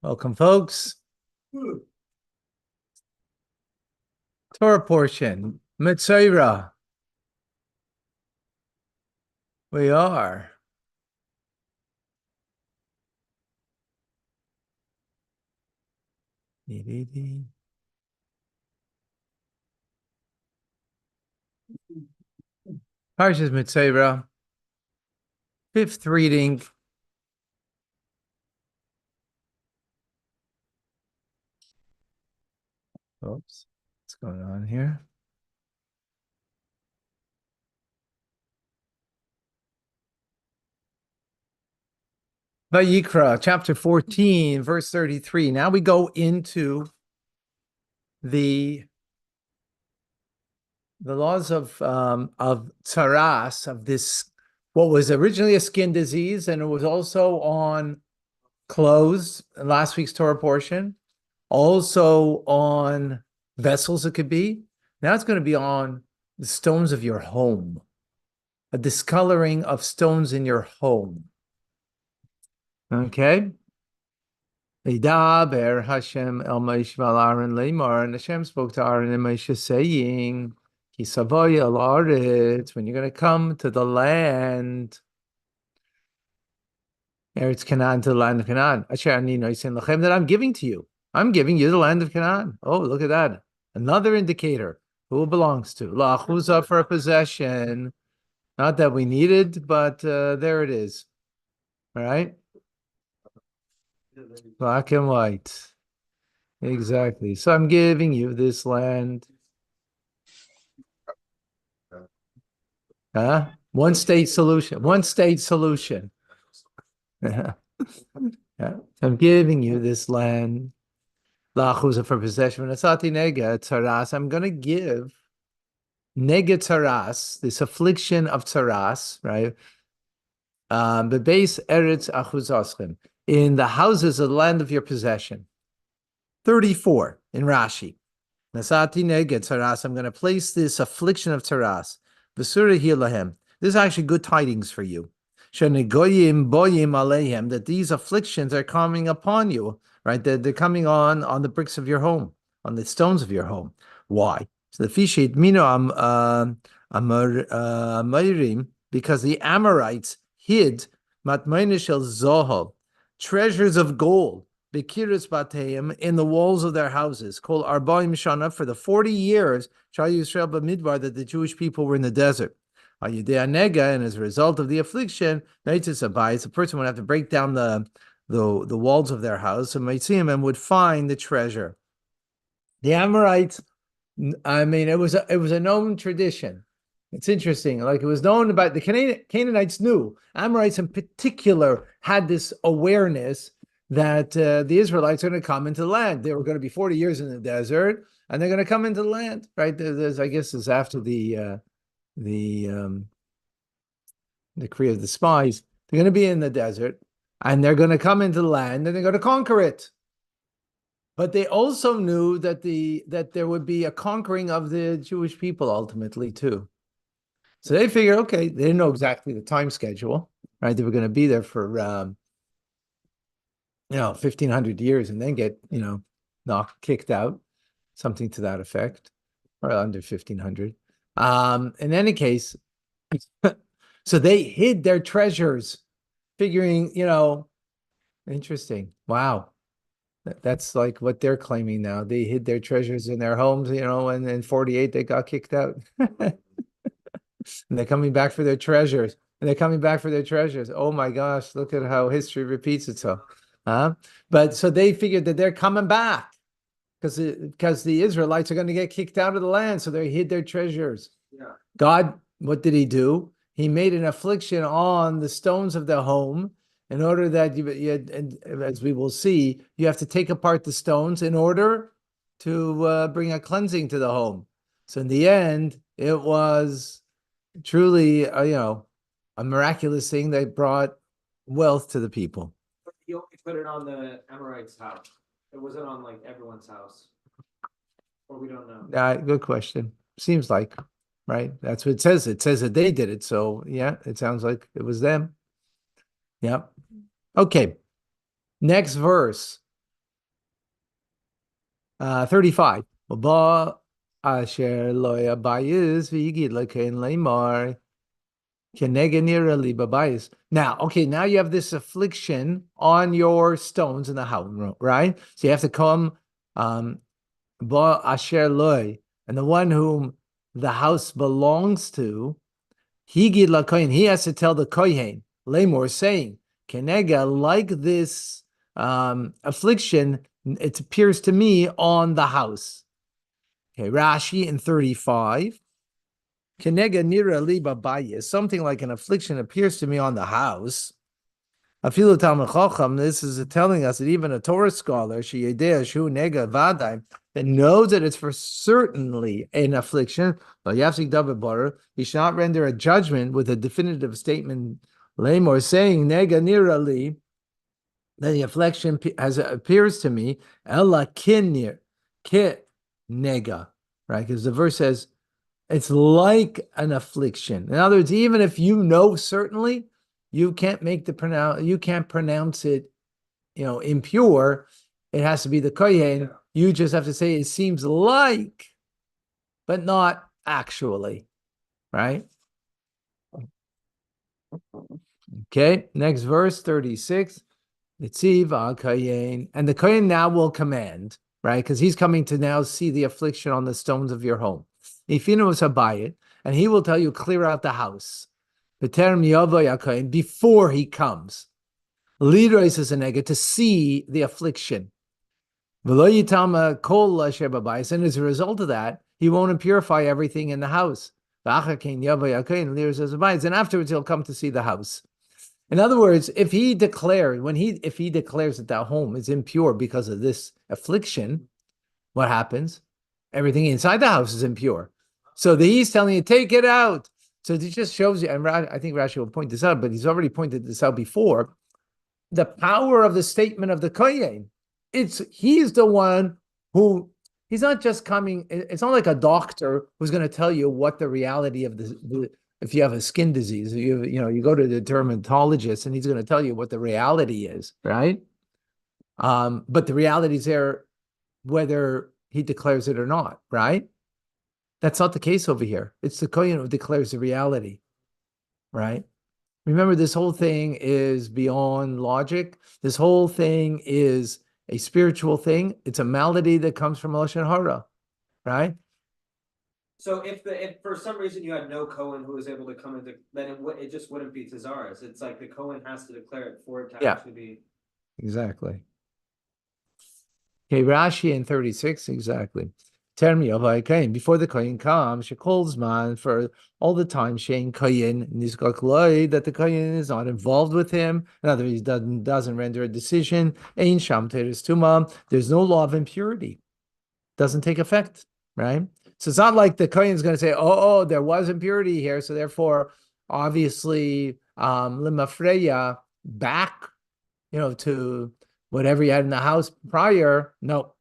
Welcome, folks. Torah portion, Metzorah. We are. Parshas Metzorah, fifth reading. Oops, what's going on here? Vayikra, chapter 14, verse 33. Now we go into the laws of tsaras, of this, what was originally a skin disease, and it was also on clothes in last week's Torah portion, also on vessels it could be. Now it's going to be on the stones of your home, a discoloring of stones in your home. Okay. Vidaber Hashem el Moshe val Aaron leimar, and Hashem spoke to Aaron and Moshe saying, Ki savoy el aretz, when you're going to come to the land, Eretz Canaan, to the land of Canaan, Asher ani noisin lachem, that I'm giving to you. I'm giving you the land of Canaan. Oh, look at that. Another indicator who it belongs to. La'achuza, for a possession. Not that we needed, but there it is. All right. Black and white. Exactly. So I'm giving you this land. One state solution. One state solution. Yeah. I'm giving you this land. La'achuza, for possession. Nasati nega tzaras. I'm going to give nega tzaras, this affliction of tzaras, right? The base eretz achuzaschem, in the houses of the land of your possession. 34 in Rashi. Nasati nega tzaras. I'm going to place this affliction of tzaras. V'sura hilahem. This is actually good tidings for you. Shenegoyim boyim aleihem, that these afflictions are coming upon you, right? They're coming on the bricks of your home, on the stones of your home. Why? So the fishit mino Amorim, because the Amorites hid matmayne shel zohol, treasures of gold, bekiris bateim, in the walls of their houses, called arbaim shana, for the 40 years Shal Yisrael b'midbar, that the Jewish people were in the desert. Nega, and as a result of the affliction, the person would have to break down the walls of their house, and would find the treasure. The Amorites, I mean, it was a known tradition. It's interesting. Like, it was known about the Canaanites knew. Amorites in particular had this awareness that the Israelites are going to come into the land. They were going to be 40 years in the desert, and they're going to come into the land, right? I guess it's after the decree of the spies. They're going to be in the desert, and they're going to come into the land, and they're going to conquer it. But they also knew that there would be a conquering of the Jewish people ultimately too. So they figured, okay, they didn't know exactly the time schedule, right? They were going to be there for 1,500 years and then get kicked out, something to that effect, or under 1,500. In any case, so they hid their treasures, figuring, interesting. Wow. That's like what they're claiming now. They hid their treasures in their homes, and in 48 they got kicked out. And they're coming back for their treasures. Oh my gosh, look at how history repeats itself. But so they figured that they're coming back because the Israelites are going to get kicked out of the land, so they hid their treasures. Yeah. God, what did he do? He made an affliction on the stones of their home, in order that as we will see, you have to take apart the stones in order to bring a cleansing to the home. So in the end, it was truly, a miraculous thing that brought wealth to the people. He only put it on the Amorites' house. It wasn't on like everyone's house, or we don't know. Good question. Seems like, right? That's what it says. It says that they did it. So yeah, it sounds like it was them. Yep. Okay. Next verse. 35. Ba asher lo yabayis v'yigid lekein leimar kenega nira li babayis. Now, okay, now you have this affliction on your stones in the house, right? So you have to come, ba asher loy, and the one whom the house belongs to, higid lakohen, he has to tell the kohen, lemor, saying, kenega, like this affliction, it appears to me on the house. Okay, Rashi in 35. Kenega nira li babayis, something like an affliction appears to me on the house. Afilu Talmud Chacham, this is telling us that even a Torah scholar, sheyedea shu nega vaday, that knows that it's for certainly an affliction, but yafsik davar barer, he should not render a judgment with a definitive statement, lemor, saying nega nira li, that the affliction appears to me, ella kinir, ki nega, right? Because the verse says it's like an affliction. In other words, even if you know certainly, you can't pronounce it, impure. It has to be the kohen. You just have to say it seems like, but not actually, right? Okay, next verse 36. Nitziv kohen, and the kohen now will command, right? Because he's coming to now see the affliction on the stones of your home. Ifinu was habayit, and he will tell you clear out the house. Before he comes, Lidois is a nega to see the affliction. And as a result of that, he won't purify everything in the house. And afterwards, he'll come to see the house. In other words, if he declares that the home is impure because of this affliction, what happens? Everything inside the house is impure. So he's telling you, take it out. So it just shows you, and I think Rashi will point this out, but he's already pointed this out before, the power of the statement of the kohen. He's the one who, he's not just coming, it's not like a doctor who's going to tell you what the reality of if you have a skin disease, you go to the dermatologist and he's going to tell you what the reality is, right? But the reality is there whether he declares it or not, right? That's not the case over here. It's the kohen who declares the reality, right? Remember, this whole thing is beyond logic. This whole thing is a spiritual thing. It's a malady that comes from Lashon Hara, right? So if for some reason you had no Cohen who was able to come into, then it just wouldn't be Tazaris. It's like the Cohen has to declare it for it to actually be. Exactly. Okay, Rashi in 36, exactly. Tell me of Kohen. Before the Kohen comes, she calls man for all the time, Shane Kohen, that the Kohen is not involved with him. In other words, he doesn't render a decision. Ein Sham Teres Tuma. There's no law of impurity. Doesn't take effect, right? So it's not like the Kohen is going to say, oh, there was impurity here, so therefore, obviously, Limafreya, back, to whatever you had in the house prior. No,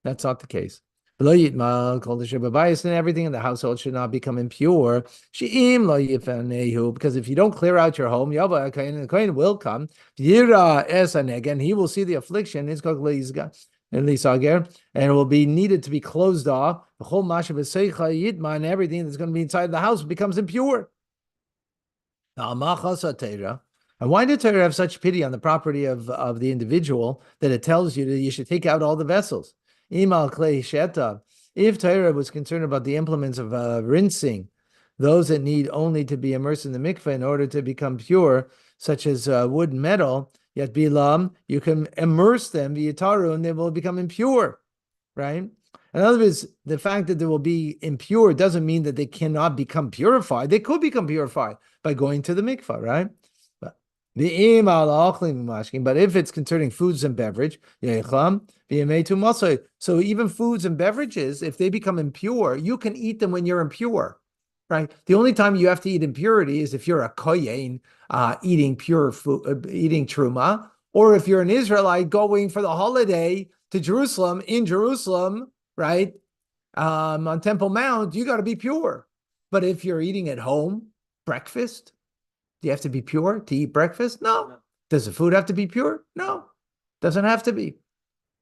that's not the case. And everything in the household should not become impure. Because if you don't clear out your home, the Kohen will come. And he will see the affliction. And it will be needed to be closed off. And everything that's going to be inside the house becomes impure. And why did Torah have such pity on the property of the individual that it tells you that you should take out all the vessels? If Torah was concerned about the implements of rinsing, those that need only to be immersed in the mikveh in order to become pure, such as wood and metal, yet bilam, you can immerse them v'yitaru and they will become impure, right? In other words, the fact that they will be impure doesn't mean that they cannot become purified. They could become purified by going to the mikvah, right? But if it's concerning foods and beverage, so even foods and beverages, if they become impure, you can eat them when you're impure, right? The only time you have to eat impurity is if you're a kohen eating pure food, eating truma, or if you're an Israelite going for the holiday to Jerusalem, in Jerusalem, right? On Temple Mount, you got to be pure. But if you're eating at home, breakfast, do you have to be pure to eat breakfast? No. Does the food have to be pure? No. Doesn't have to be.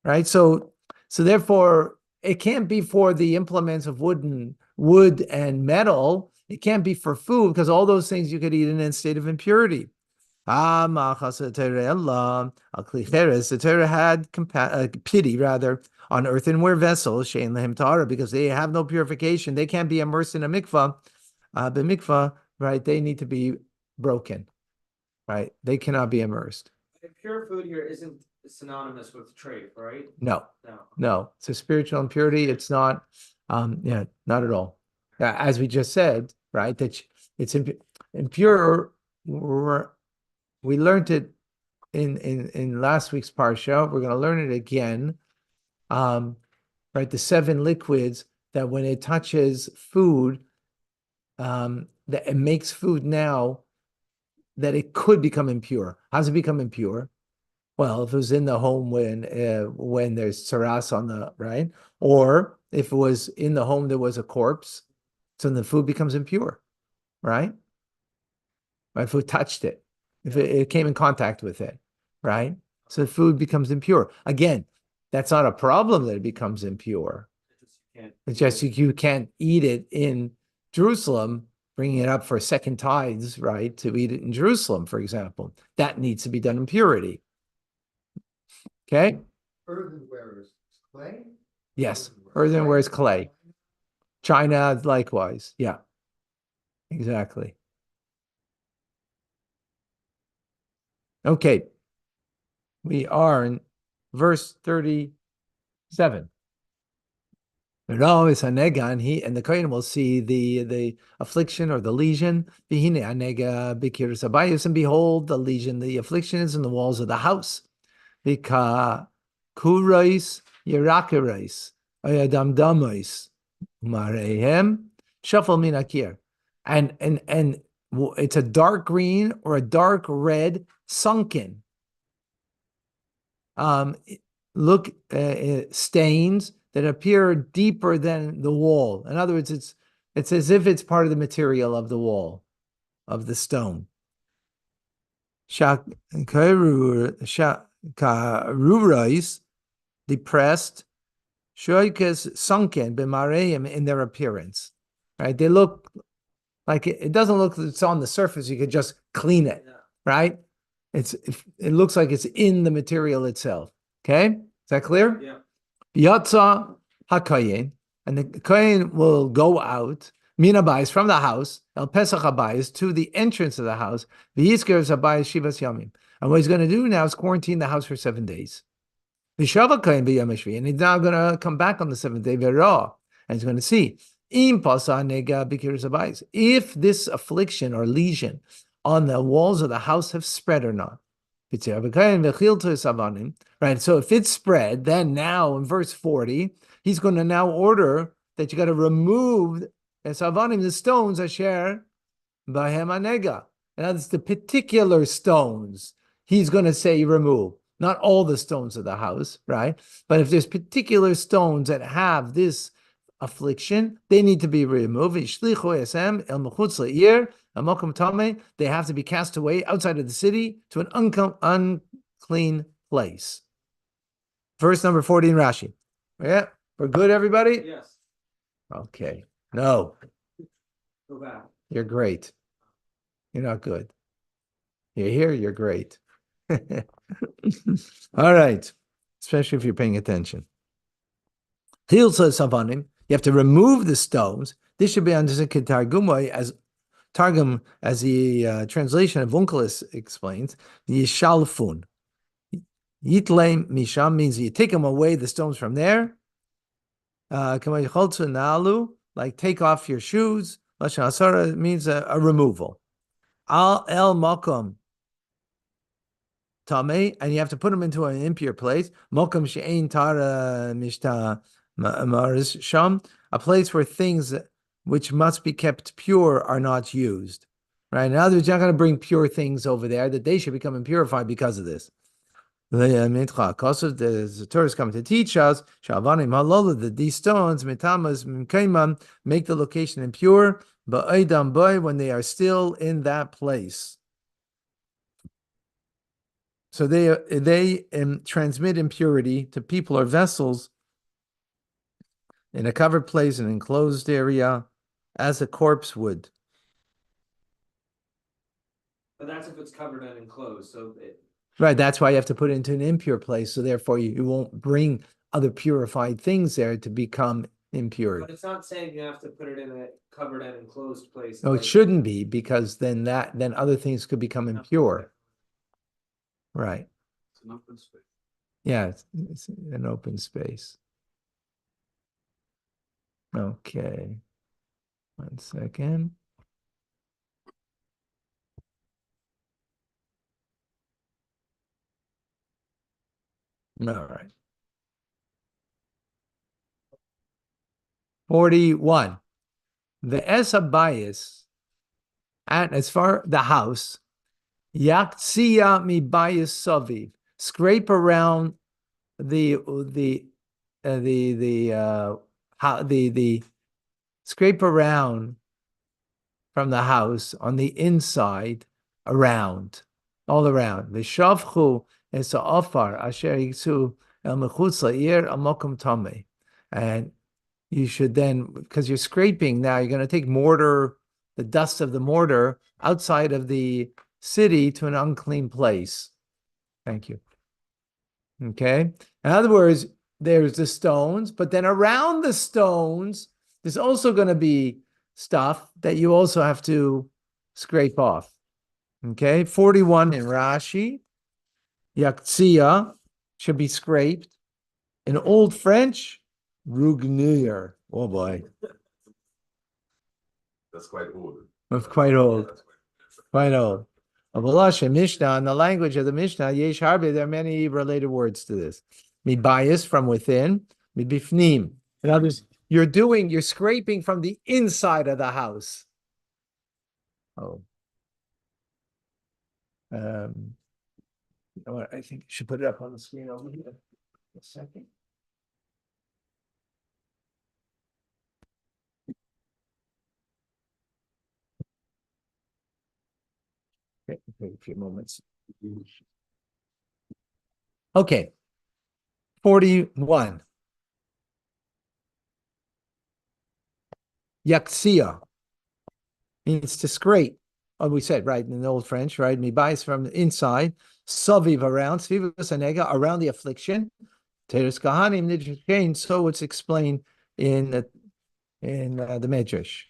Right? So So therefore, it can't be for the implements of wood and metal. It can't be for food because all those things you could eat in a state of impurity. The Torah had pity rather on earthenware vessels, shein lehem Torah, because they have no purification. They can't be immersed in a mikvah. The mikvah, right? They need to be broken, right? They cannot be immersed. Pure food here isn't synonymous with treif, right? No, No. no. It's a spiritual impurity. It's not, yeah, not at all. As we just said, right? That it's impure. We learned it in last week's parsha. We're going to learn it again. Right, the 7 liquids that when it touches food, that it makes food now that it could become impure. How does it become impure? Well, if it was in the home when there's tsaras on the right, or if it was in the home there was a corpse, so then the food becomes impure, right? Right, if it touched it, if it came in contact with it, right? So the food becomes impure. Again, that's not a problem that it becomes impure. It's just you can't eat it in Jerusalem, bringing it up for second tithes, right? To eat it in Jerusalem, for example. That needs to be done in purity. Okay? Earthenware is clay? Yes. Earthenware is clay. China, likewise. Yeah. Exactly. Okay. We are in verse 37. No, it's anega, and the Kohen will see the affliction or the lesion. V'hine anega b'kiras habayis, and behold, the lesion, the affliction is in the walls of the house. V'ka kurais yerakerais ayadamdamais marehem shafal min akir, and it's a dark green or a dark red sunken. Look, stains that appear deeper than the wall. In other words, it's as if it's part of the material of the wall, of the stone. Karurais, depressed, shoikas sunken b'mareim, in their appearance. Right? They look like it doesn't look like it's on the surface. You could just clean it, right? It looks like it's in the material itself. Okay, is that clear? Yeah. Yatsa hakayin, and the kohen will go out minabayis, from the house, el pesach habayis, to the entrance of the house. V'yisker habayis shivas yamim, and what he's going to do now is quarantine the house for 7 days. V'shava kohen b'yom hashvi, and he's now going to come back on the 7th day v'ra, and he's going to see im pasa nega b'kiras habayis, if this affliction or lesion on the walls of the house have spread or not. Right, so if it's spread, then now in verse 40, he's going to now order that you got to remove the stones asher bahem anega. And that's the particular stones he's going to say remove, not all the stones of the house, right? But if there's particular stones that have this affliction, they need to be removed. They have to be cast away outside of the city to an unclean place. Verse number 40 in Rashi. Yeah, we're good, everybody? Yes. Okay. No, Go back. you're great. You're not good. You're here, you're great. All right. Especially if you're paying attention. You have to remove the stones. This should be understood as Targum, as the translation of Unkelis explains, Yishalfun. Yitlem Misham means you take them away, the stones from there. Like take off your shoes. Lashon Asara means a removal. Al El Makom Tame, and you have to put them into an impure place. Mokum She'ein Tara Mishta Maris Sham, a place where things which must be kept pure are not used. Right? In other words, you're not going to bring pure things over there, that they should become impurified because of this. The Torah is coming to teach us that these stones make the location impure, but when they are still in that place. So they transmit impurity to people or vessels in a covered place, an enclosed area, as a corpse would. But that's if it's covered and enclosed, so Right, that's why you have to put it into an impure place, so therefore you won't bring other purified things there to become impure. but it's not saying you have to put it in a covered and enclosed place. No, it like- shouldn't be, because then other things could become impure. Right. It's an open space. Yeah, it's an open space. Okay. 1 second. All right. 41. The Esa bias at as far the house, Yaktsiya mi bias saviv. Scrape around the scrape around from the house on the inside around, all around. V'shavchu es ha'ofar asher yitzu el mechutz la'ir al mokum tameh. And you should then, because you're scraping now, you're going to take mortar, the dust of the mortar outside of the city to an unclean place. Thank you. Okay. In other words, there's the stones, but then around the stones, there's also going to be stuff that you also have to scrape off. Okay. 41 in Rashi, Yaktsiya should be scraped. In Old French, Rugnir. Oh boy. That's quite old. That's quite old. That's Quite old. Avalasha Mishnah, in the language of the Mishnah, Yesh Harbe, there are many related words to this. Mi bias from within, mi bifnim. In other words, you're scraping from the inside of the house. Oh. You know what? I think I should put it up on the screen over here. A second. Okay, wait a few moments. Okay. 41. Yaksia means to scrape. Oh, we said, right, in the old French, right? Mi bias from the inside, saviv around, sviv sanega, around the affliction. Teres kahanim nidchain, so it's explained in the Medrash.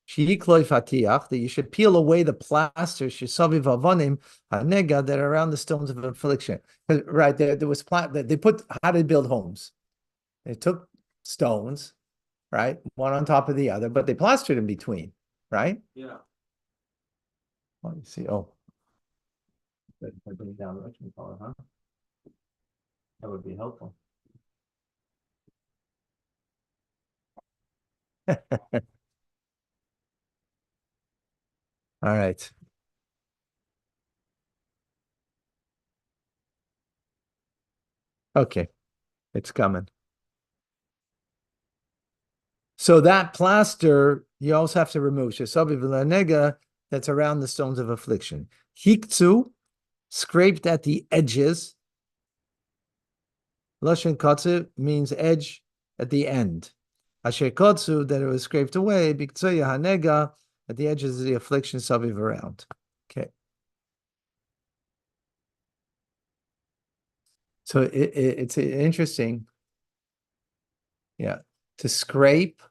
Sheikloy fatiach, that you should peel away the plaster, shesaviv avonim, hanega, that are around the stones of affliction. Right, there was they put, how to build homes. They took stones, right, one on top of the other, but they plastered in between, right? Yeah. Let me see. Oh, but if I bring it down the richmond color, huh? That would be helpful. All right. Okay, it's coming. So that plaster, you also have to remove shesaviv v'lanega, that's around the stones of affliction. Hiktsu, scraped at the edges. Lashon katsu means edge at the end. Asher katsu, that it was scraped away. Biktsuya hanega, at the edges of the affliction, saviv around. Okay. So it's interesting. Yeah. To scrape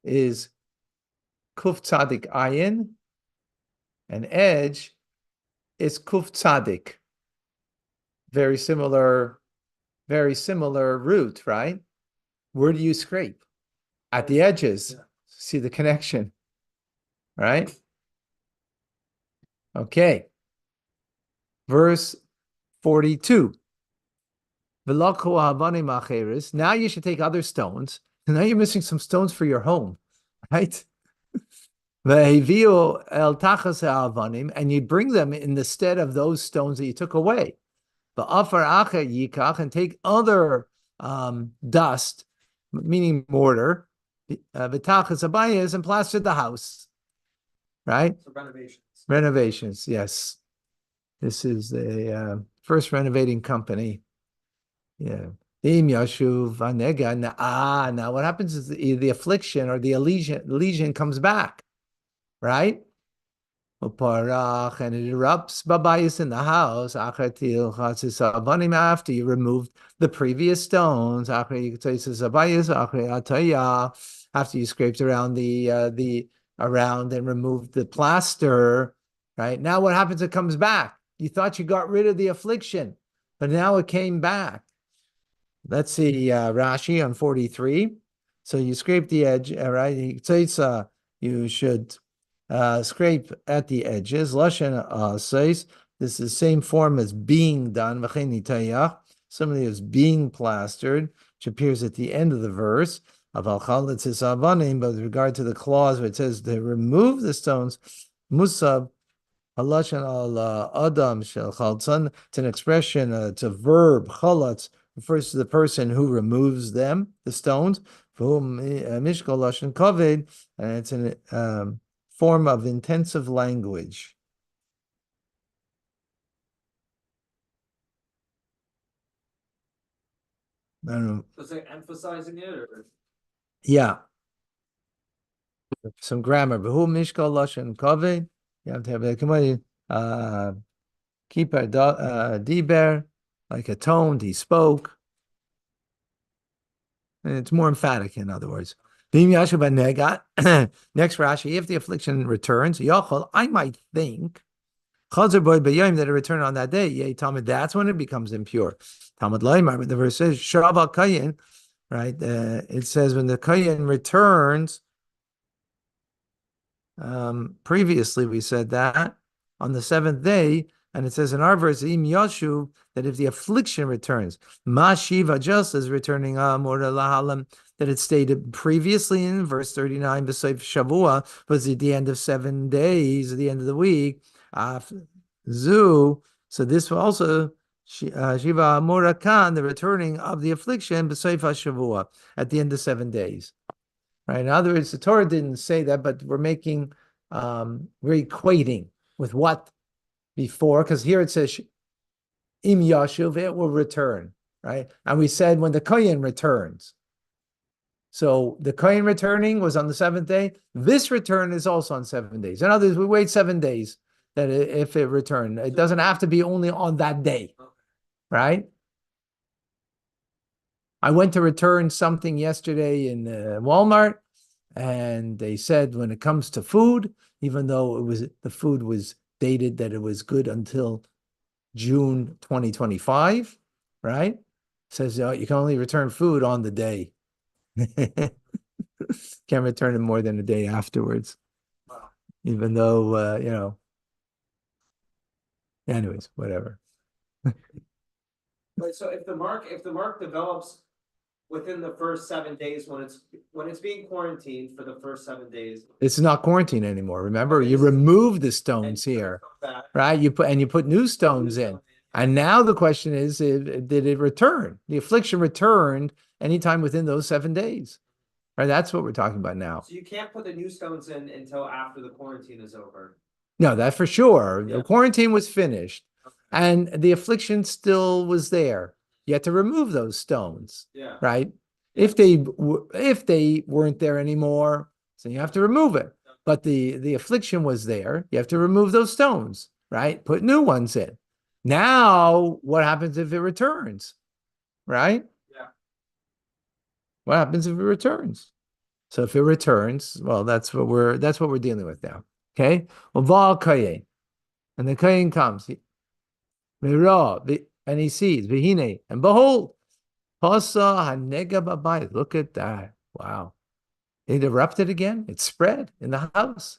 is kuf tzadik ayin, and edge is kuf tzadik. Very similar root, right? Where do you scrape? At the edges. Yeah. See the connection, right? Okay. Verse 42. Now you should take other stones. Now you're missing some stones for your home, right? And you bring them in the stead of those stones that you took away. And take other dust, meaning mortar, and plaster the house. Right? So renovations. Renovations, yes. This is the first renovating company. Yeah. Im Yashuv Vanega. Now what happens is the affliction or the lesion comes back, right? Uparach, and it erupts babayis in the house. After you removed the previous stones, after you scraped around the around and removed the plaster, right? Now what happens? It comes back. You thought you got rid of the affliction, but now it came back. Let's see, Rashi on 43. So you scrape the edge, right? You should scrape at the edges. Lashon says this is the same form as being done. Somebody is being plastered, which appears at the end of the verse. But with regard to the clause where it says to remove the stones, musab halashon al adam shel chaltzan. It's an expression. It's a verb. Chalatz refers to the person who removes them, the stones. Mishkal lashon kaved, and it's an form of intensive language. I don't know. Was it emphasizing it or? Yeah. Some grammar. Behu mishkal lashon kaved. You have to have a keep a diber, like a toned, he spoke. And it's more emphatic, in other words. Next Rashi, if the affliction returns, Yochel, I might think, that it returned on that day. Yea, Talmud, that's when it becomes impure. Talmud Laimar, the verse says, Shava Kayin, right? It says when the Kayin returns, previously we said that on the seventh day, and it says in our verse, Im Yashu, that if the affliction returns, Ma Shiva, just as returning that it stated previously in verse 39, B'Seif Shavua, was at the end of 7 days, at the end of the week, Zu, so this also Shiva Murakan, the returning of the affliction, B'Seif Shavua, at the end of 7 days. Right. In other words, the Torah didn't say that, but we're equating with what before, because here it says Im Yashuv, it will return, right? And we said when the Kohen returns. So the Kohen returning was on the seventh day. This return is also on 7 days. In other words, we wait 7 days that if it returned, it doesn't have to be only on that day, right? I went to return something yesterday in Walmart, and they said when it comes to food, even though the food was dated that it was good until June 2025, right? It says you can only return food on the day. Can't return it more than a day afterwards. Wow. Even though anyways, whatever. But so if the mark develops within the first 7 days when it's being quarantined for the first 7 days. It's not quarantine anymore. Remember, Okay, you so- remove the stones and here, come back, right? You put new stones in. And now the question is, did it return? The affliction returned anytime within those 7 days, right? That's what we're talking about now. So you can't put the new stones in until after the quarantine is over. No, that for sure. Yeah. The quarantine was finished, Okay. and the affliction still was there. You had to remove those stones, Yeah. right? Yeah. If they weren't there anymore, so you have to remove it. But the affliction was there. You have to remove those stones, right? Put new ones in. Now, what happens if it returns, right? Yeah. What happens if it returns? So if it returns, well, that's what we're dealing with now. Okay. Well, Val Kayin, and the Kayin comes, and he sees Vihine, and behold, Pasa Hanega Babai. Look at that! Wow, it erupted again. It spread in the house,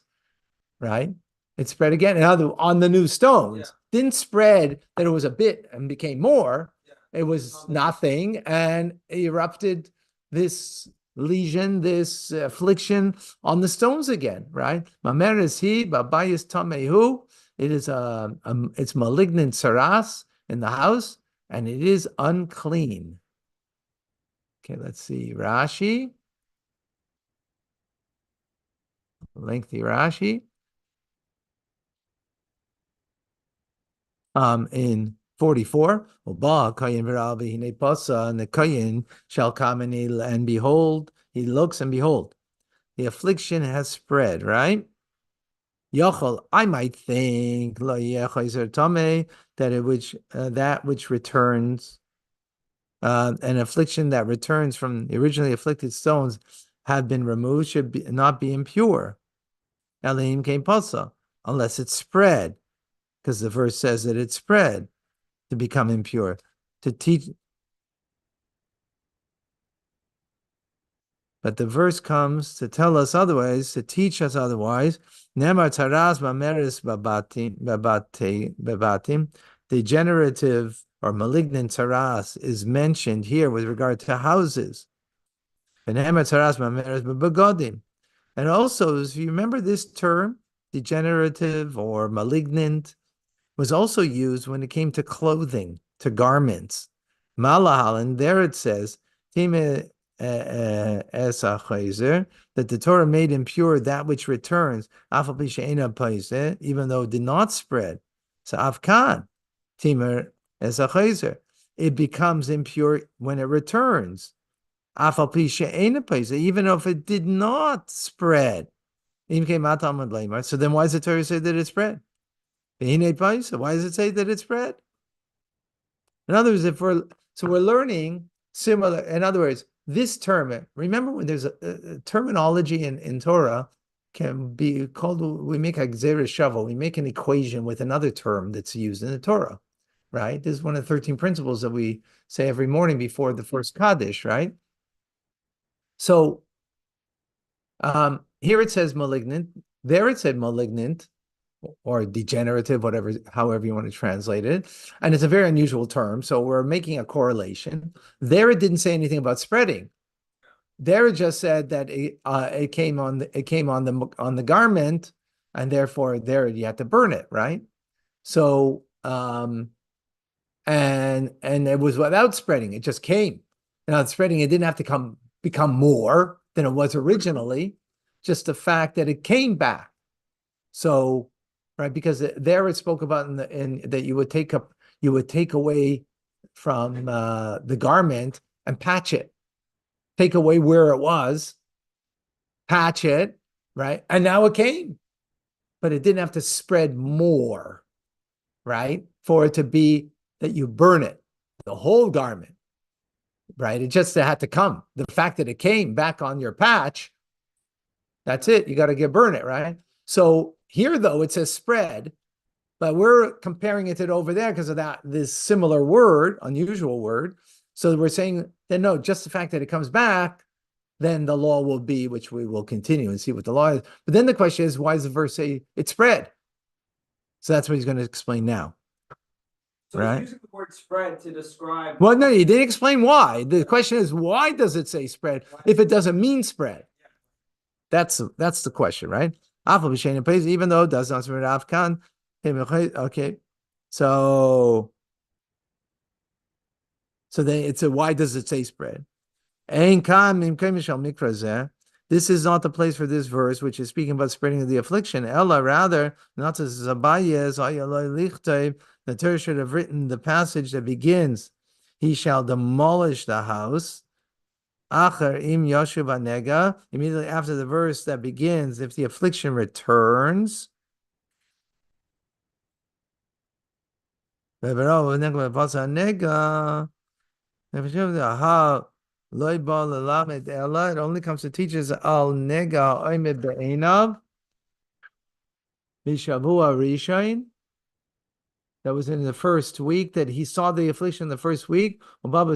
right? It spread again, and on the new stones. Didn't spread that it was a bit and became more. It was nothing, and it erupted this lesion, this affliction on the stones again, right? Mamer is he, babayis tamehu. It is it's malignant saras in the house, and it is unclean. Okay, let's see. Rashi. Lengthy Rashi. In 44. Uba kayin v'ra v'hinei pasa, and the kayin shall come and behold, he looks and behold, the affliction has spread, right? Yochel, I might think lo yeh chayzer tameh, that which returns, an affliction that returns from the originally afflicted stones have been removed, not be impure. Elohim came pasa, unless it's spread, because the verse says that it's spread to become impure, to teach. But the verse comes to tell us otherwise, to teach us otherwise. Nemar taras mameris babatim. Degenerative or malignant taras is mentioned here with regard to houses. And also, if you remember this term, degenerative or malignant, was also used when it came to clothing, to garments. Malahal, and there it says, that the Torah made impure that which returns, even though it did not spread. So Afkan, Timer Esachazer, it becomes impure when it returns. Even if it did not spread. So then why does the Torah say that it spread? Why does it say that it spread? In other words, we're learning similar. In other words, this term, remember when there's a terminology in Torah can be called, we make a gzeira shava, we make an equation with another term that's used in the Torah, right? This is one of the 13 principles that we say every morning before the first Kaddish, right? So here it says malignant, there it said malignant, or degenerative, whatever, however you want to translate it. And it's a very unusual term. So we're making a correlation. There it didn't say anything about spreading. There it just said that it came on the garment, and therefore there you had to burn it, right? So and it was without spreading, it just came. Now spreading, it didn't have to become more than it was originally, just the fact that it came back. So, right, because there it spoke about in that you would take away from the garment and patch it, take away where it was, patch it, right, and now it came, but it didn't have to spread more, right, for it to be that you burn it, the whole garment, right? It just had to come. The fact that it came back on your patch, that's it. You got to burn it, right? So here, though, it says spread, but we're comparing it to over there because of this similar word, unusual word. So we're saying that no, just the fact that it comes back, then the law will be, which we will continue and see what the law is. But then the question is, why does the verse say it spread? So that's what he's going to explain now. So right? he's using the word spread to describe. Well, no, you didn't explain why. The question is, why does it say spread if it doesn't mean spread? That's the question, right? Even though it does not spread Afkan. Okay. So then it's a why does it say spread? This is not the place for this verse, which is speaking about spreading of the affliction. Ella, rather, not as the Torah should have written the passage that begins, he shall demolish the house. Immediately after the verse that begins, if the affliction returns. It only comes to teach us al nega oimed be'enav bishavua rishain. That was in the first week that he saw the affliction the first week. He came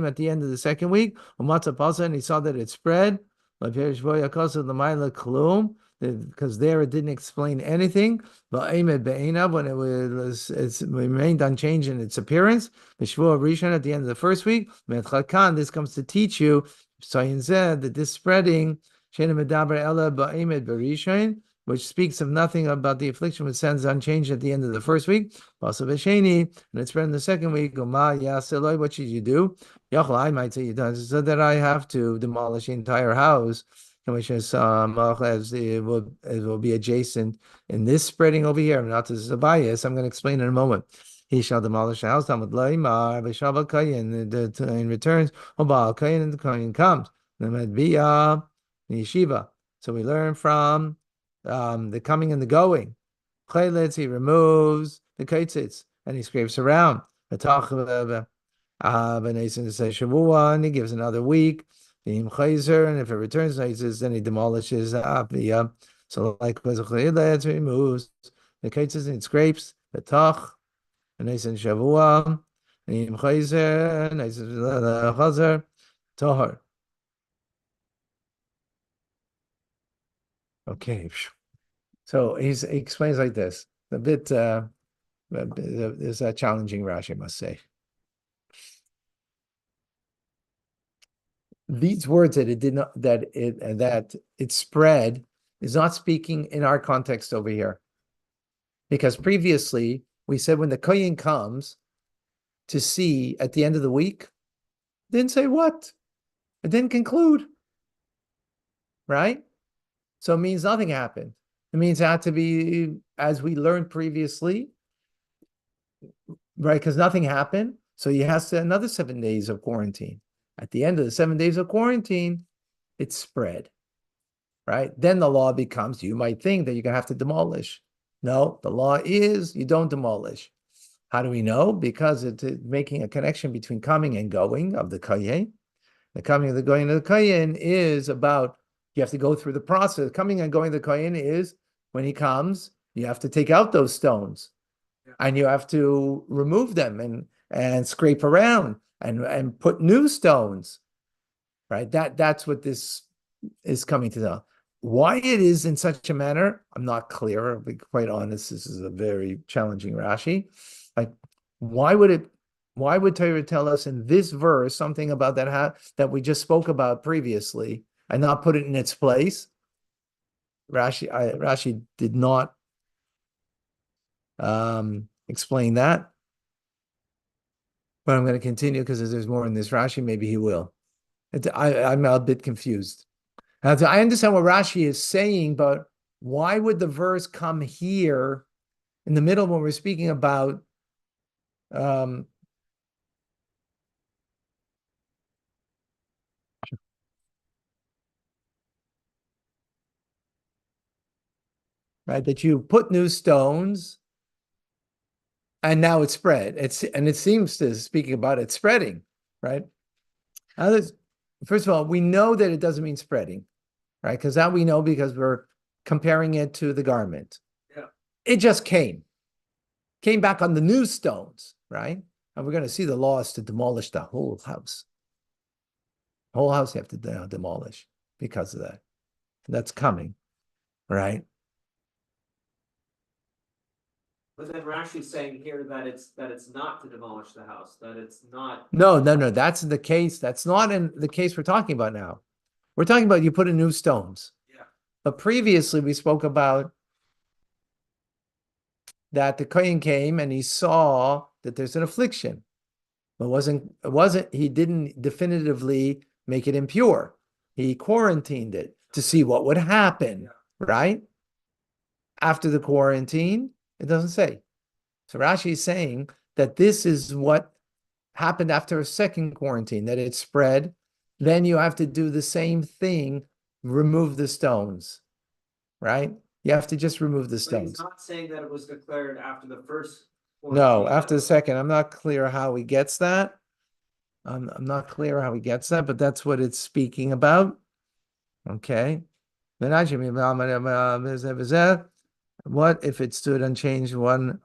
at the end of the second week. And he saw that it spread. Because there it didn't explain anything. When it remained unchanged in its appearance. At the end of the first week. This comes to teach you that this spreading which speaks of nothing about the affliction which stands unchanged at the end of the first week. And it's spread in the second week. What should you do? I might say so that I have to demolish the entire house. and which is as it will be adjacent in this spreading over here. Not this is a bias. I'm going to explain in a moment. He shall demolish the house. Talmud Laimar v'shaval kayin in returns. Obal kayin and the kayin comes. Nemad bia yeshiva. So we learn from the coming and the going. Chaylitz, he removes the kaitzitz and he scrapes around. Benesin says Shavua, and he gives another week. And if it returns, then he demolishes the Aviyah. So likewise, Chaylitz removes the kaitzitz and it scrapes the tach. Benesin Shavua, and Chayzer, and Chazer, Tahar. Okay. So he explains like this. A bit is a challenging Rashi, I must say. These words that it did not that it spread is not speaking in our context over here. Because previously we said when the Kohen comes to see at the end of the week, didn't say what? It didn't conclude. Right? So it means nothing happened. It means it had to be, as we learned previously, right? Because nothing happened. So he has to another 7 days of quarantine. At the end of the 7 days of quarantine, it's spread, right? Then the law becomes, you might think that you're going to have to demolish. No, the law is you don't demolish. How do we know? Because it's making a connection between coming and going of the Kayin. The coming and the going of the Kayin is about, you have to go through the process. Coming and going of the Kayin is, when he comes, you have to take out those stones. And you have to remove them and scrape around and put new stones, right? That's what this is coming to know. Why it is in such a manner, I'm not clear. I'll be quite honest. This is a very challenging Rashi. Like, why would Torah tell us in this verse something about that we just spoke about previously and not put it in its place? Rashi did not explain that. But I'm going to continue because if there's more in this Rashi, maybe he will. I'm a bit confused. Now, I understand what Rashi is saying, but why would the verse come here in the middle when we're speaking about right, that you put new stones and now it's spread. It seems to speaking about it spreading, right? First of all, we know that it doesn't mean spreading, right? Because that we know because we're comparing it to the garment. Yeah. It just came back on the new stones, right? And we're going to see the law is to demolish the whole house. The whole house you have to demolish because of that. That's coming, right? But then Rashi's saying here that it's not to demolish the house, that it's not. No. That's the case. That's not in the case we're talking about now. We're talking about you put in new stones. Yeah. But previously we spoke about that the Kohen came and he saw that there's an affliction. But he didn't definitively make it impure. He quarantined it to see what would happen, right? After the quarantine, it doesn't say. So Rashi is saying that this is what happened after a second quarantine, that it spread. Then you have to do the same thing, remove the stones, right? You have to just remove the But stones. he's not saying that it was declared after the first. No, after the second. I'm not clear how he gets that. I'm not clear how he gets that, but that's what it's speaking about. Okay. What if it stood unchanged one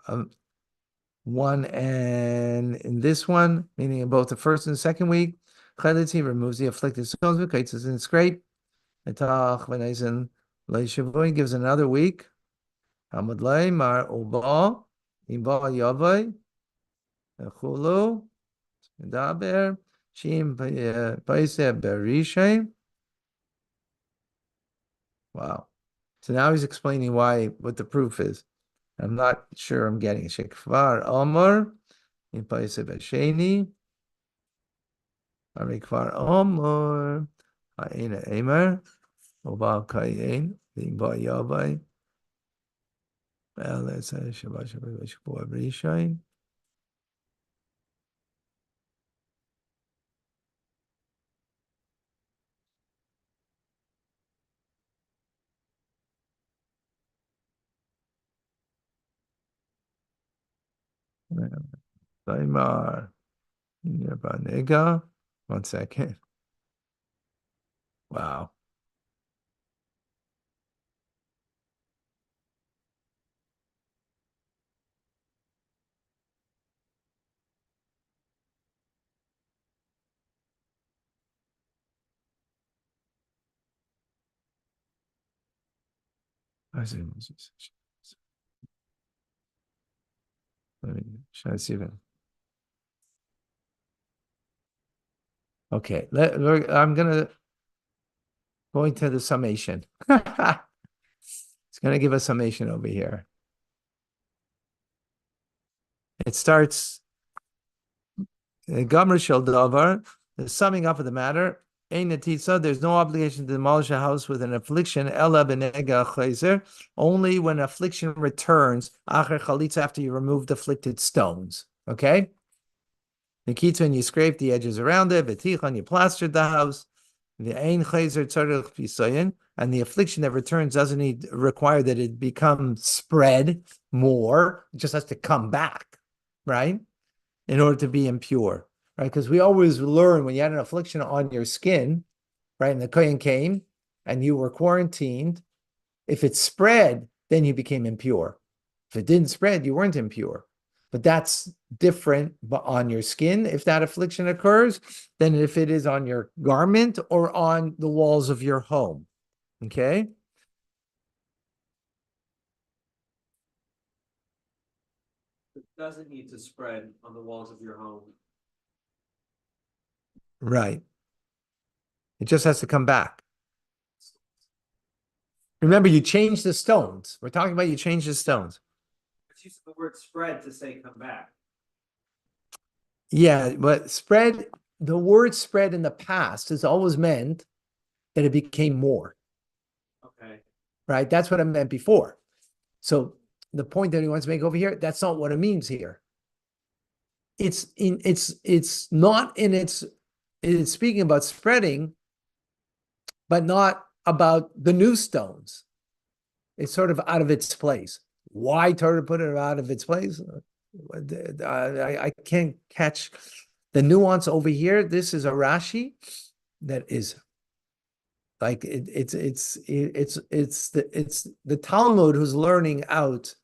and in this one, meaning in both the first and second week, he removes the afflicted stones with kaitzes and scrape. He gives another week. Hamad lay mar uba imba yavai chulu daber shim paise berishay. Wow. So now he's explaining what the proof is. I'm not sure I'm getting it. Shekvar Omar in Paise Besheni. Arikvar Omar. Aina Emer. Oval Kayin, Limba Yabai, LSA Shabbat Shabbat Shabbat Rishai. Daimar Yabanega. 1 second. Wow. Should I see that? Okay, I'm gonna go into the summation. It's gonna give a summation over here. It starts Gomer Shel Davar, the summing up of the matter. Ein Netitza, there's no obligation to demolish a house with an affliction. Ela benega chayzer, only when affliction returns. Acher chalitza, after you removed afflicted stones. Okay. Nikita, you scrape the edges around it. V'tichon, you plastered the house. The ein chayzer tzarich pisayin, and the affliction that returns doesn't require that it become spread more. It just has to come back, right? In order to be impure, right? Because we always learn when you had an affliction on your skin, right? And the kohen came and you were quarantined. If it spread, then you became impure. If it didn't spread, you weren't impure. But that's different on your skin if that affliction occurs than if it is on your garment or on the walls of your home. Okay? It doesn't need to spread on the walls of your home. Right. It just has to come back. Remember, you changed the stones. We're talking about you changed the stones. It's using the word spread to say come back. Yeah, but spread, the word spread in the past has always meant that it became more, Okay. right? That's what it meant before. So the point that he wants to make over here, that's not what it means here. It's not in it's speaking about spreading, but not about the new stones. It's sort of out of its place. Why Torah put it out of its place? I can't catch the nuance over here. This is a Rashi that is like it's the Talmud who's learning out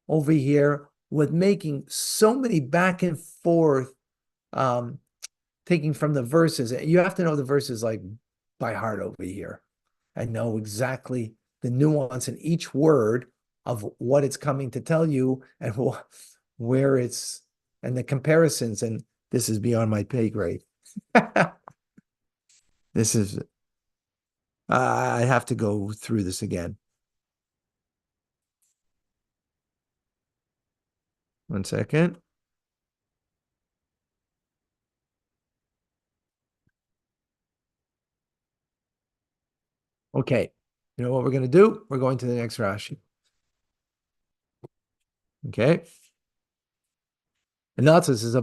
over here with making so many back and forth, taking from the verses. You have to know the verses like by heart over here and know exactly the nuance in each word of what it's coming to tell you and where it's and the comparisons. And this is beyond my pay grade. This is I have to go through this again. 1 second. Okay. You know what we're going to do? We're going to the next Rashi. Okay. And that's this is a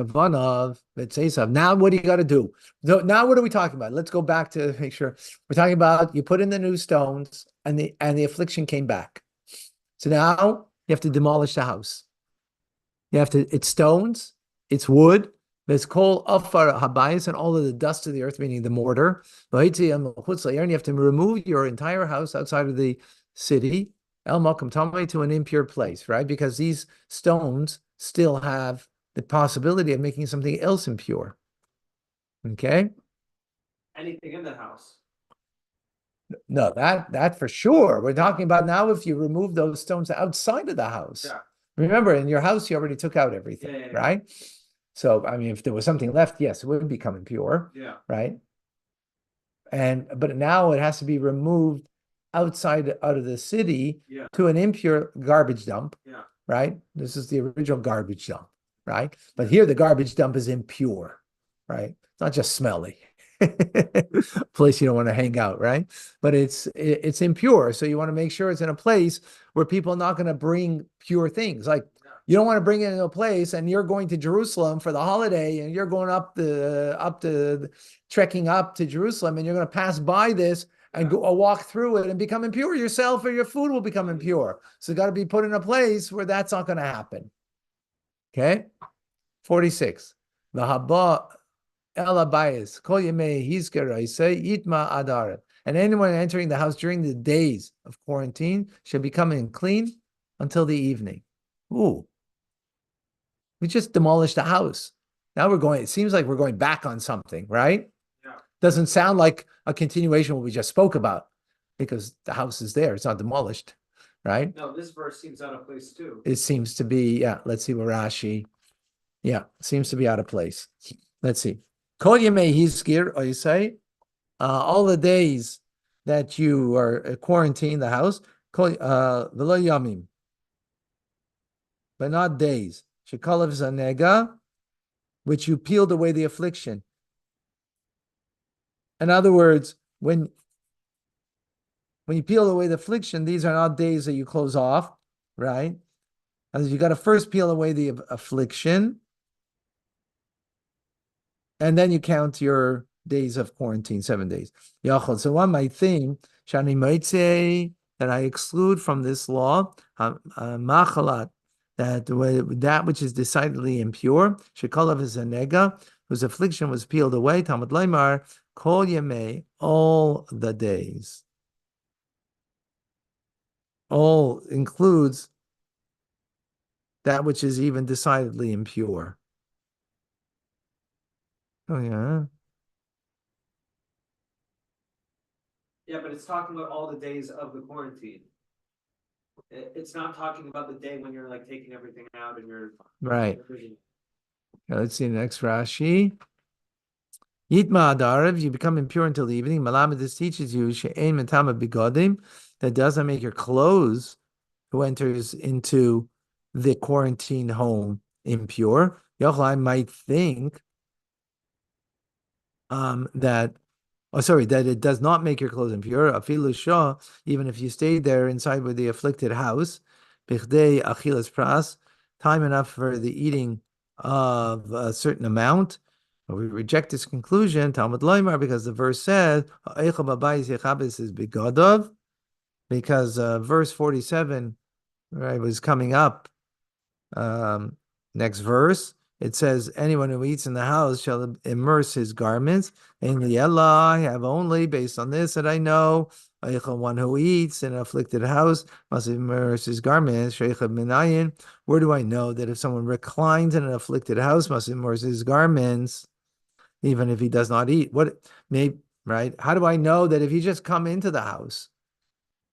one of let's say something. Now what do you got to do? So now what are we talking about? Let's go back to make sure we're talking about you put in the new stones and the affliction came back. So now you have to demolish the house. You have to, it's stones, it's wood, there's coal, afar habayis, and all of the dust of the earth, meaning the mortar. And you have to remove your entire house outside of the city, El Malkum Tamay, to an impure place, right? Because these stones still have the possibility of making something else impure. Okay? Anything in the house. No, that for sure. We're talking about now if you remove those stones outside of the house. Yeah. Remember, in your house, you already took out everything, Yeah. right? So, I mean, if there was something left, yes, it would become impure. Yeah. Right? But now it has to be removed out of the city to an impure garbage dump. Yeah. Right? This is the original garbage dump, right? But here the garbage dump is impure, right? It's not just smelly. place you don't want to hang out, right? But it's impure, so you want to make sure it's in a place where people are not going to bring pure things. Like you don't want to bring it into a place, and you're going to Jerusalem for the holiday, and you're going trekking up to Jerusalem, and you're going to pass by this and go walk through it and become impure yourself, or your food will become impure. So it got to be put in a place where that's not going to happen. Okay, 46. The haba el abayis kol yemei hizker say yitma adar. And anyone entering the house during the days of quarantine should become unclean until the evening. Ooh, we just demolished the house. Now it seems like we're going back on something, right? Yeah. Doesn't sound like a continuation of what we just spoke about because the house is there. It's not demolished, right? No, this verse seems out of place too. It seems to be, yeah. Let's see what Rashi. Yeah, seems to be out of place. Let's see. Kol yemei hizkir, or you say, all the days that you are quarantined the house, v'lo yamim, but not days. Shekalav zanega, which you peeled away the affliction. In other words, when you peel away the affliction, these are not days that you close off, right? As you got to first peel away the affliction, and then you count your days of quarantine, 7 days. So one might think, Shani Moitze, that I exclude from this law, machalat, that which is decidedly impure, shekalav is a nega, whose affliction was peeled away, Talmud Leimar, kol yemei, all the days. All includes that which is even decidedly impure. Oh, yeah. Yeah, but it's talking about all the days of the quarantine. It's not talking about the day when you're like taking everything out and you're right. Now, let's see the next Rashi. Yitma adarav, you become impure until the evening. Malamed, this teaches you she'ein metama bigodim, that doesn't make your clothes who enters into the quarantine home impure. Yochai might think that it does not make your clothes impure. Afilu shah, even if you stayed there inside with the afflicted house, bichdei achilas pras, time enough for the eating of a certain amount. We reject this conclusion, Talmud Loimar, because the verse says, is bigodov, because verse 47, right, was coming up. Next verse, it says, anyone who eats in the house shall immerse his garments. And I have only, based on this that I know, one who eats in an afflicted house must immerse his garments. Where do I know that if someone reclines in an afflicted house, must immerse his garments, even if he does not eat? Right? How do I know that if you just come into the house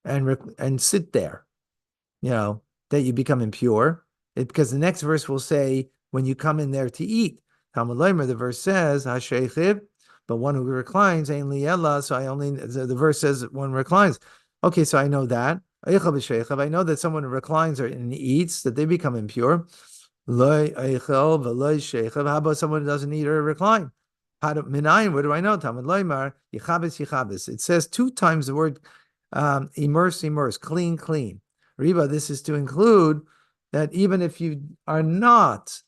and sit there, that you become impure? Because the next verse will say, when you come in there to eat. Talmud Leimer, the verse says, HaSheichiv, but one who reclines, Ein Liella, so the verse says one reclines. Okay, so I know that. I know that someone who reclines and eats, that they become impure. How about someone who doesn't eat or recline? Where do I know? Talmud Leimer, Yichabes. It says 2 times the word immerse, clean. Reba, this is to include that even if you are not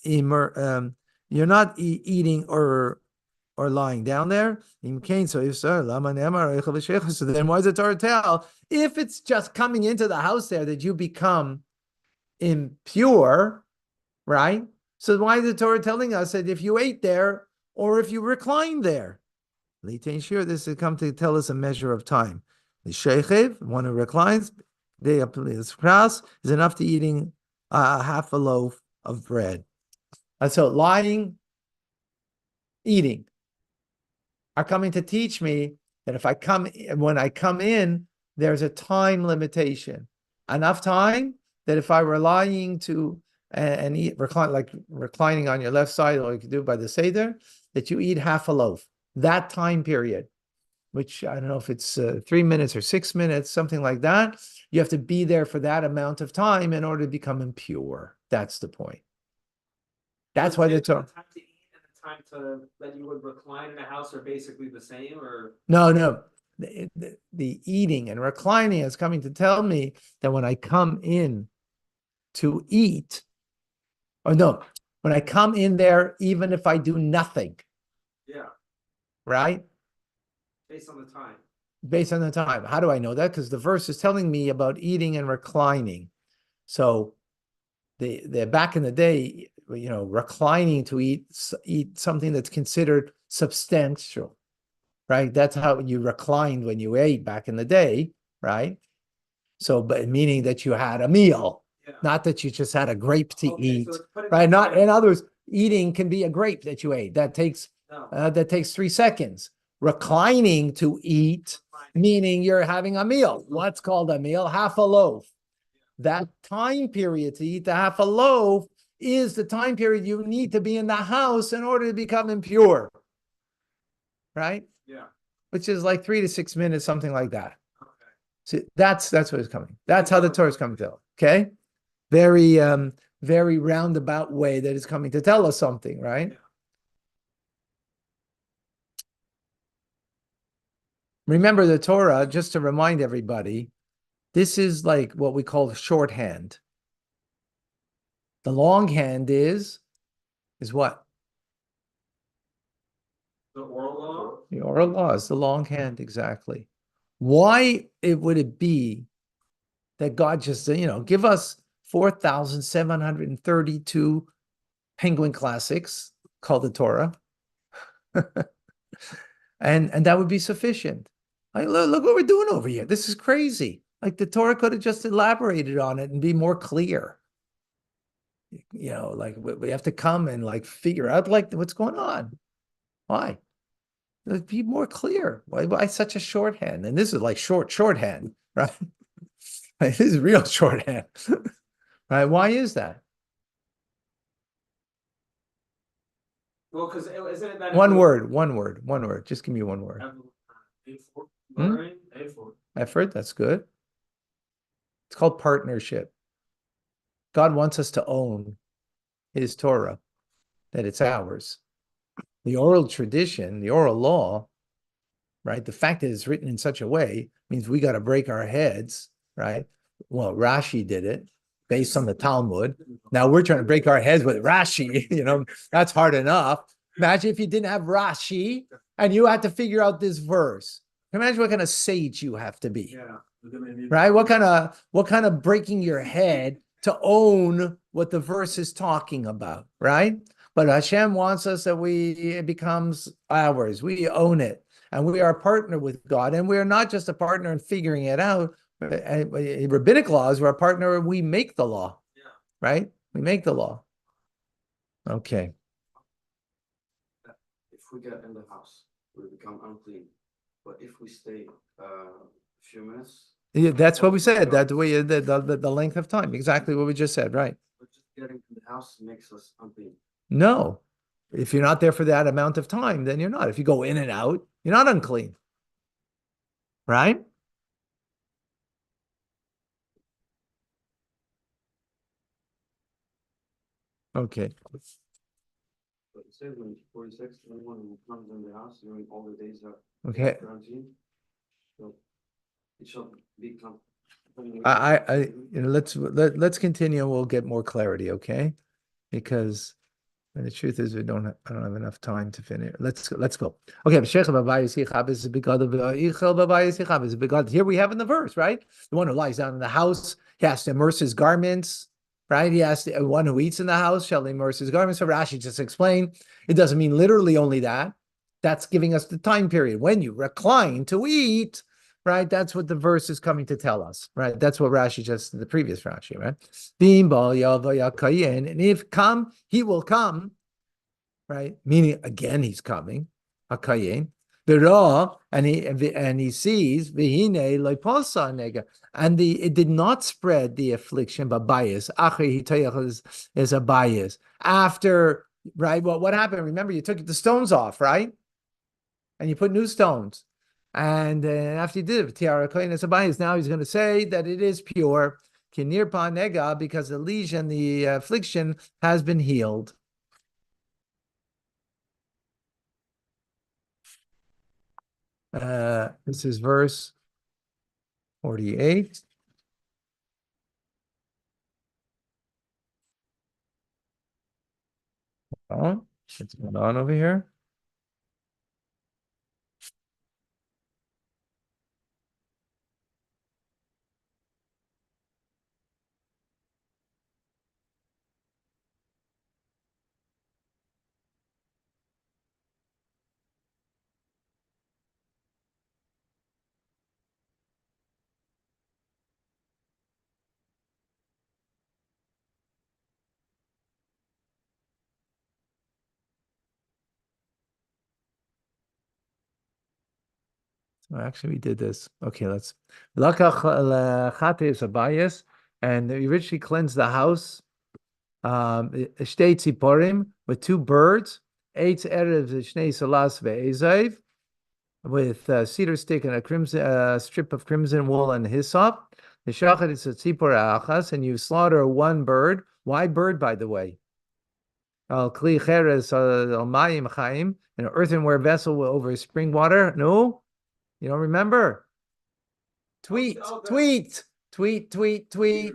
you're not eating or lying down there. So then why does the Torah tell if it's just coming into the house there that you become impure, right? So why is the Torah telling us that if you ate there or if you recline there? Sure, this has come to tell us a measure of time. The sheikhev, one who reclines, is enough to eating half a loaf of bread. And so lying, eating are coming to teach me that when I come in, there's a time limitation. Enough time that if I were lying to and eat, reclining on your left side, or you could do it by the Seder, that you eat half a loaf. That time period, which I don't know if it's 3 minutes or 6 minutes, something like that. You have to be there for that amount of time in order to become impure. That's the point. That's why the Torah. Time to eat and time that you would recline in a house are basically the same, or? No. The eating and reclining is coming to tell me that when I come in to eat, or no, when I come in there, even if I do nothing, Yeah, right? based on the time. Based on the time. How do I know that? Because the verse is telling me about eating and reclining. So the back in the day, reclining to eat something that's considered substantial, right? That's how you reclined when you ate back in the day, right? So, but meaning that you had a meal, Yeah. not that you just had a grape to Okay, eat, so it's putting right? the Not time- in others, eating can be a grape that you ate. No. That takes 3 seconds. Reclining to eat, meaning you're having a meal. What's called a meal? Half a loaf. That time period to eat the half a loaf is the time period you need to be in the house in order to become impure, right? Yeah, Which is like 3 to 6 minutes, something like that. okay. So that's what is coming. That's how the Torah is coming to. Okay, very very roundabout way that is coming to tell us something, right? Yeah. Remember the Torah, just to remind everybody, this is like what we call shorthand. The longhand is what? The oral law? The oral law is the longhand, exactly. Why would it be that God just, give us 4,732 penguin classics called the Torah, and that would be sufficient? Like, look what we're doing over here. This is crazy. Like the Torah could have just elaborated on it and be more clear. Like we have to come and like figure out like what's going on. Why? It'd be more clear. Why such a shorthand? And this is like shorthand, right? This is real shorthand, right? Why is that? Well, because isn't it that? One word. Just give me one word. Effort. Effort, that's good. It's called partnership. God wants us to own his Torah, that it's ours. The oral tradition, the oral law, right? The fact that it's written in such a way means we got to break our heads, right? Well, Rashi did it based on the Talmud. Now we're trying to break our heads with Rashi, that's hard enough. Imagine if you didn't have Rashi and you had to figure out this verse. Imagine what kind of sage you have to be. Yeah. Right? What kind of breaking your head to own what the verse is talking about, right? But Hashem wants us that it becomes ours. We own it. And we are a partner with God. And we are not just a partner in figuring it out. In rabbinic laws, we're a partner. We make the law, right? We make the law. Okay. If we get in the house, we become unclean. But if we stay a few minutes, Yeah, that's what we said. That way, the length of time. Exactly what we just said, right? but just getting to the house makes us unclean. No. If you're not there for that amount of time, then you're not. If you go in and out, you're not unclean. Right? Okay. But it says in 46, anyone who comes in the house during all the days that they Okay. are quarantined, so it shall become. Let's continue. We'll get more clarity, okay? Because the truth is, I don't have enough time to finish. Let's go. Okay, here we have in the verse, right? The one who lies down in the house, he has to immerse his garments, right? He has to, one who eats in the house shall immerse his garments. So Rashi just explained, it doesn't mean literally only that. That's giving us the time period when you recline to eat, right? That's what the verse is coming to tell us, right? That's what Rashi just, the previous Rashi, right? And if come, he will come, right? Meaning again, he's coming. Hakayin. And he sees v'hine loipasa nega, and it did not spread the affliction, but bias. Is a bias after, right? Well, what happened? Remember, you took the stones off, right? And you put new stones. And after you did it, tiara koyin is a bias. Now he's going to say that it is pure, kinir pa nega, because the lesion, the affliction has been healed. This is verse 48. Oh, what's going on over here? Oh, actually, we did this. Okay, let's. Lakach chate is a bias, and we originally cleansed the house. Shtei tziporim with two birds. Eight erev shnei salas ve'ezav with a cedar stick and a crimson strip of crimson wool and hyssop. The shachat is a tzipor achas, and you slaughter one bird. Why bird, by the way? Al kli cheres al mayim chaim, an earthenware vessel over spring water. No. You don't remember? Tweet, tweet, tweet, tweet, tweet.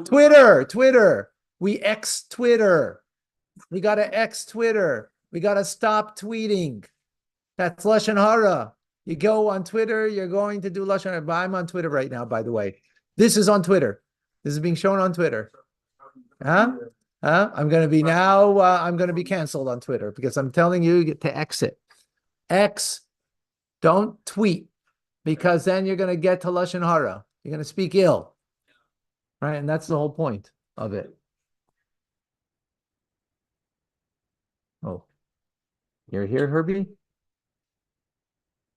Twitter, Twitter. We X Twitter. We gotta X Twitter. We gotta stop tweeting. That's Lashon Hara. You go on Twitter, you're going to do Lashon Hara. I'm on Twitter right now, by the way. This is on Twitter. This is being shown on Twitter. Huh? I'm gonna be now, I'm gonna be canceled on Twitter because I'm telling you to exit. X, don't tweet. Because then you're going to get to Lashon Hara. You're going to speak ill. Right? And that's the whole point of it. Oh. You're here, Herbie?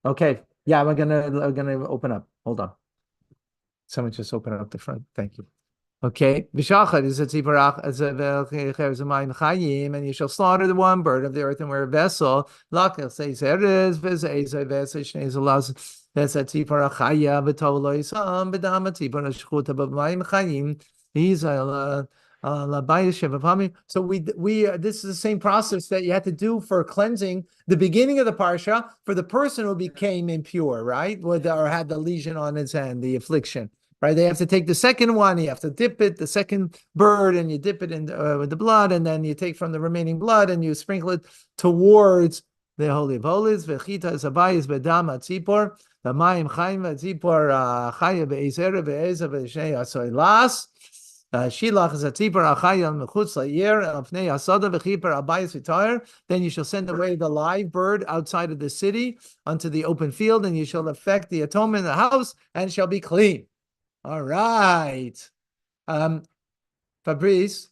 Okay. Yeah, we're gonna open up. Hold on. Someone just open up the front. Thank you. Okay. V'shachad is a tziparach as a mayim chayim, and you shall slaughter the one bird of the earthenware vessel. Lakach says eres v'zeizay v'zei shnei zolaz. That's a tzipar achaya v'tolo yisam b'dam a tzipar ashchuta b'mayim chayim. He's a so we this is the same process that you had to do for cleansing the beginning of the parsha for the person who became impure, right? Or had the lesion on his hand, the affliction, right? They have to take the second one, you have to dip it, the second bird, and you dip it in with the blood, and then you take from the remaining blood and you sprinkle it towards the Holy of Holies. V'chita is abayis b'dam atzipor, the mayim chayim atzipor chaya be'ezera be'eza be'shnei asoy las. Shilach is a tzipor achayim mechutz la'yer afnei asada v'chipor abayis v'tayr. Then you shall send away the live bird outside of the city unto the open field, and you shall effect the atonement in the house, and shall be clean. All right, Fabrice.